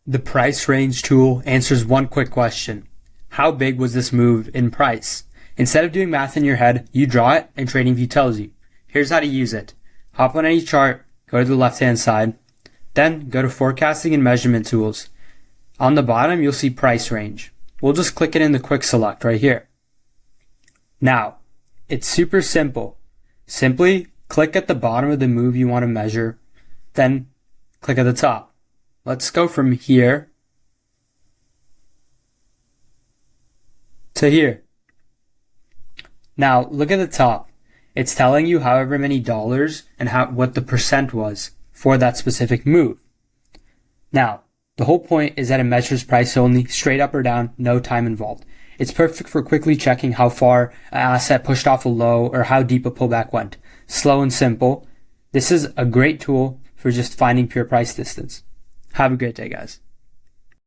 The price range tool answers one quick question. How big was this move in price? Instead of doing math in your head, you draw it and TradingView tells you. Here's how to use it. Hop on any chart, go to the left-hand side, then go to Forecasting and Measurement Tools. On the bottom, you'll see Price Range. We'll just click it in the Quick Select right here. Now, it's super simple. Simply click at the bottom of the move you want to measure, then click at the top. Let's go from here to here. Now, look at the top. It's telling you however many dollars and what the percent was for that specific move. Now, the whole point is that it measures price only, straight up or down, no time involved. It's perfect for quickly checking how far an asset pushed off a low or how deep a pullback went. Slow and simple. This is a great tool for just finding pure price distance. Have a great day, guys.